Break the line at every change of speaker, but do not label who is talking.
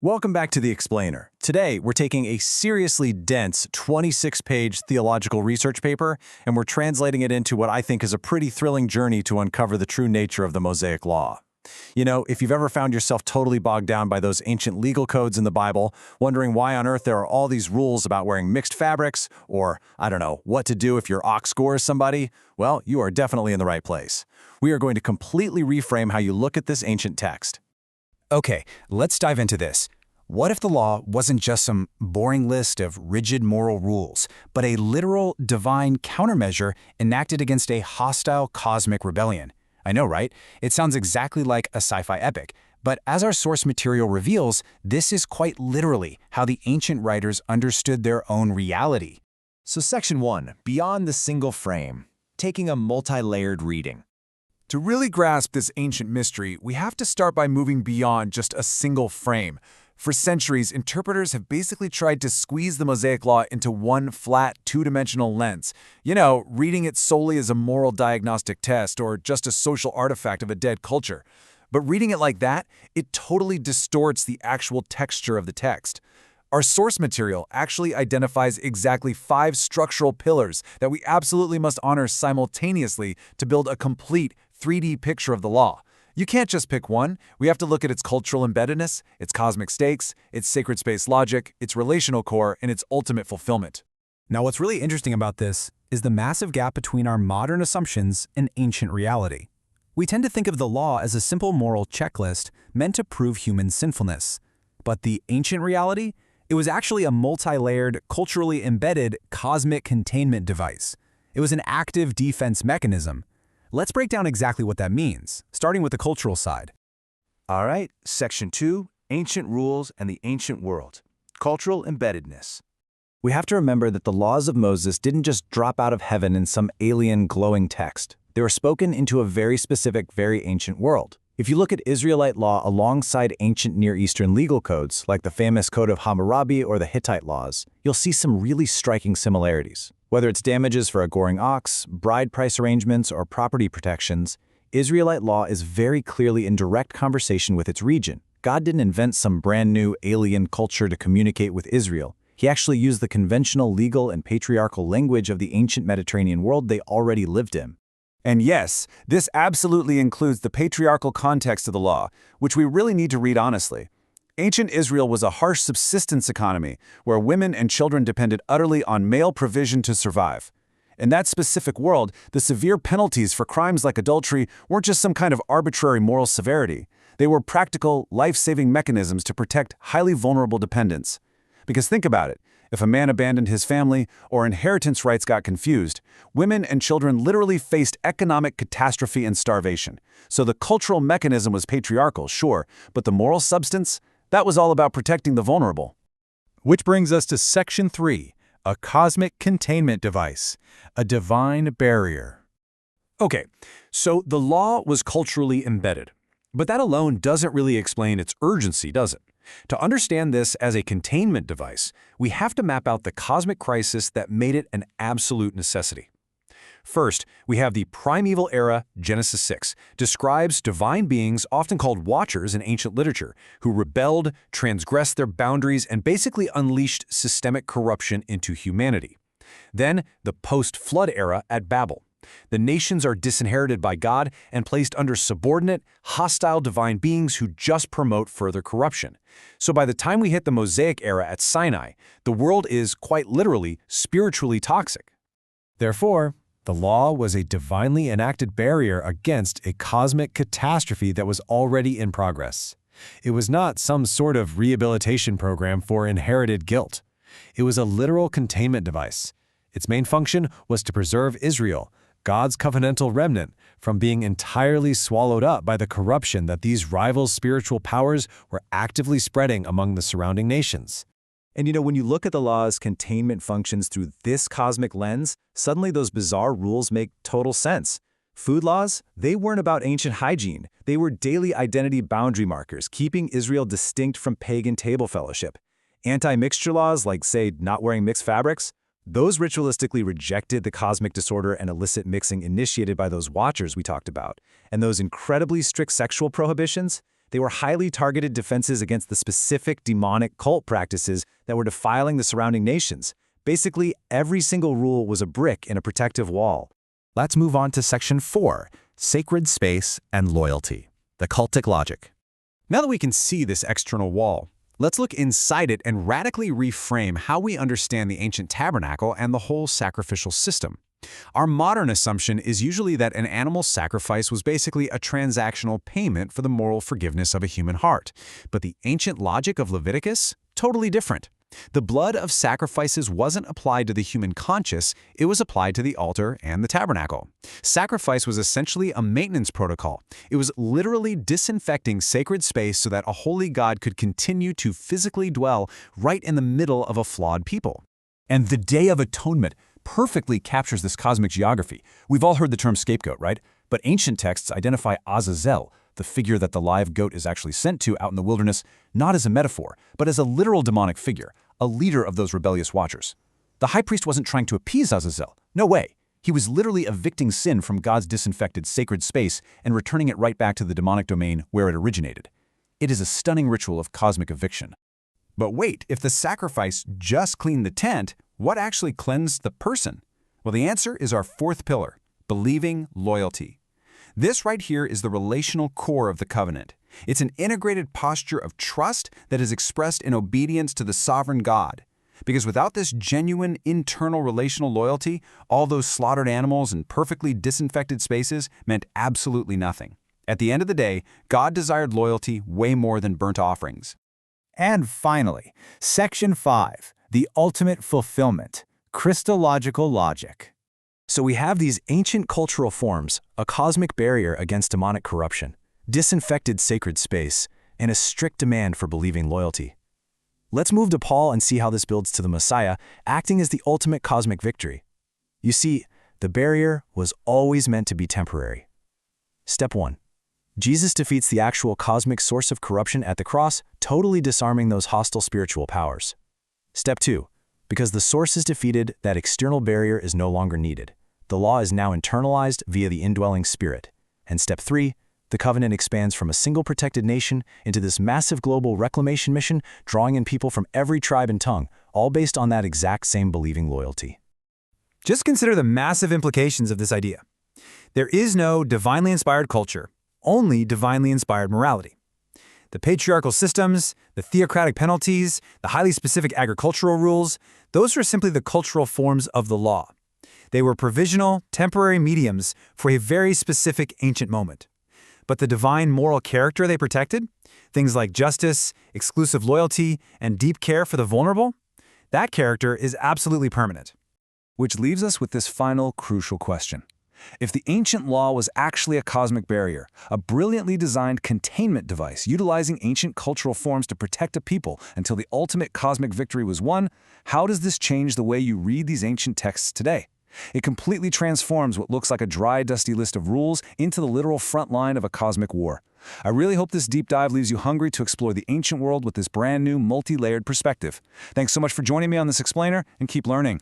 Welcome back to The Explainer. Today, we're taking a seriously dense 26-page theological research paper, and we're translating it into what I think is a pretty thrilling journey to uncover the true nature of the Mosaic Law. You know, if you've ever found yourself totally bogged down by those ancient legal codes in the Bible, wondering why on earth there are all these rules about wearing mixed fabrics, or, I don't know, what to do if your ox gores somebody, well, you are definitely in the right place. We are going to completely reframe how you look at this ancient text.
Okay, let's dive into this. What if the law wasn't just some boring list of rigid moral rules, but a literal divine countermeasure enacted against a hostile cosmic rebellion? I know, right? It sounds exactly like a sci-fi epic, but as our source material reveals, this is quite literally how the ancient writers understood their own reality.
So Section 1, Beyond the Single Frame, taking a multi-layered reading.
To really grasp this ancient mystery, we have to start by moving beyond just a single frame. For centuries, interpreters have basically tried to squeeze the Mosaic Law into one flat, two-dimensional lens. You know, reading it solely as a moral diagnostic test or just a social artifact of a dead culture. But reading it like that, it totally distorts the actual texture of the text. Our source material actually identifies exactly 5 structural pillars that we absolutely must honor simultaneously to build a complete 3D picture of the law. You can't just pick one. We have to look at its cultural embeddedness, its cosmic stakes, its sacred space logic, its relational core, and its ultimate fulfillment.
Now, what's really interesting about this is the massive gap between our modern assumptions and ancient reality. We tend to think of the law as a simple moral checklist meant to prove human sinfulness. But the ancient reality? It was actually a multi-layered, culturally embedded cosmic containment device. It was an active defense mechanism. Let's break down exactly what that means, starting with the cultural side.
All right, Section 2, Ancient Rules and the Ancient World, Cultural Embeddedness.
We have to remember that the laws of Moses didn't just drop out of heaven in some alien glowing text. They were spoken into a very specific, very ancient world. If you look at Israelite law alongside ancient Near Eastern legal codes, like the famous Code of Hammurabi or the Hittite laws, you'll see some really striking similarities. Whether it's damages for a goring ox, bride price arrangements, or property protections, Israelite law is very clearly in direct conversation with its region. God didn't invent some brand new alien culture to communicate with Israel. He actually used the conventional legal and patriarchal language of the ancient Mediterranean world they already lived in.
And yes, this absolutely includes the patriarchal context of the law, which we really need to read honestly. Ancient Israel was a harsh subsistence economy where women and children depended utterly on male provision to survive. In that specific world, the severe penalties for crimes like adultery weren't just some kind of arbitrary moral severity. They were practical, life-saving mechanisms to protect highly vulnerable dependents. Because think about it. If a man abandoned his family or inheritance rights got confused, women and children literally faced economic catastrophe and starvation. So the cultural mechanism was patriarchal, sure, but the moral substance? That was all about protecting the vulnerable.
Which brings us to Section 3, a cosmic containment device, a divine barrier.
Okay, so the law was culturally embedded, but that alone doesn't really explain its urgency, does it? To understand this as a containment device, we have to map out the cosmic crisis that made it an absolute necessity. First, we have the primeval era, Genesis 6, describes divine beings, often called watchers in ancient literature, who rebelled, transgressed their boundaries, and basically unleashed systemic corruption into humanity. Then, the post-flood era at Babel. The nations are disinherited by God and placed under subordinate, hostile divine beings who just promote further corruption. So by the time we hit the Mosaic era at Sinai, the world is, quite literally, spiritually toxic.
Therefore, the law was a divinely enacted barrier against a cosmic catastrophe that was already in progress. It was not some sort of rehabilitation program for inherited guilt. It was a literal containment device. Its main function was to preserve Israel, God's covenantal remnant, from being entirely swallowed up by the corruption that these rival spiritual powers were actively spreading among the surrounding nations.
And you know, when you look at the law's containment functions through this cosmic lens, suddenly those bizarre rules make total sense. Food laws, they weren't about ancient hygiene. They were daily identity boundary markers, keeping Israel distinct from pagan table fellowship. Anti-mixture laws, like, say, not wearing mixed fabrics, those ritualistically rejected the cosmic disorder and illicit mixing initiated by those watchers we talked about. And those incredibly strict sexual prohibitions,
They were highly targeted defenses against the specific demonic cult practices that were defiling the surrounding nations. Basically, every single rule was a brick in a protective wall.
Let's move on to Section 4, Sacred Space and Loyalty, the cultic logic.
Now that we can see this external wall, let's look inside it and radically reframe how we understand the ancient tabernacle and the whole sacrificial system. Our modern assumption is usually that an animal sacrifice was basically a transactional payment for the moral forgiveness of a human heart. But the ancient logic of Leviticus? Totally different. The blood of sacrifices wasn't applied to the human conscience, it was applied to the altar and the tabernacle. Sacrifice was essentially a maintenance protocol. It was literally disinfecting sacred space so that a holy God could continue to physically dwell right in the middle of a flawed people.
And the Day of Atonement perfectly captures this cosmic geography. We've all heard the term scapegoat, right? But ancient texts identify Azazel, the figure that the live goat is actually sent to out in the wilderness, not as a metaphor, but as a literal demonic figure, a leader of those rebellious watchers. The high priest wasn't trying to appease Azazel. No way. He was literally evicting sin from God's disinfected sacred space and returning it right back to the demonic domain where it originated. It is a stunning ritual of cosmic eviction.
But wait, if the sacrifice just cleaned the tent, what actually cleansed the person? Well, the answer is our fourth pillar, believing loyalty. This right here is the relational core of the covenant. It's an integrated posture of trust that is expressed in obedience to the sovereign God. Because without this genuine internal relational loyalty, all those slaughtered animals and perfectly disinfected spaces meant absolutely nothing. At the end of the day, God desired loyalty way more than burnt offerings.
And finally, Section 5, the ultimate fulfillment, Christological logic.
So we have these ancient cultural forms, a cosmic barrier against demonic corruption, disinfected sacred space, and a strict demand for believing loyalty. Let's move to Paul and see how this builds to the Messiah, acting as the ultimate cosmic victory. You see, the barrier was always meant to be temporary. Step 1. Jesus defeats the actual cosmic source of corruption at the cross, totally disarming those hostile spiritual powers. Step 2. Because the source is defeated, that external barrier is no longer needed. The law is now internalized via the indwelling Spirit. And Step 3. The covenant expands from a single protected nation into this massive global reclamation mission, drawing in people from every tribe and tongue, all based on that exact same believing loyalty.
Just consider the massive implications of this idea. There is no divinely inspired culture, only divinely inspired morality. The patriarchal systems, the theocratic penalties, the highly specific agricultural rules, those are simply the cultural forms of the law. They were provisional, temporary mediums for a very specific ancient moment. But the divine moral character they protected, things like justice, exclusive loyalty, and deep care for the vulnerable, that character is absolutely permanent.
Which leaves us with this final crucial question. If the ancient law was actually a cosmic barrier, a brilliantly designed containment device utilizing ancient cultural forms to protect a people until the ultimate cosmic victory was won, how does this change the way you read these ancient texts today? It completely transforms what looks like a dry, dusty list of rules into the literal front line of a cosmic war. I really hope this deep dive leaves you hungry to explore the ancient world with this brand new, multi-layered perspective. Thanks so much for joining me on this explainer, and keep learning.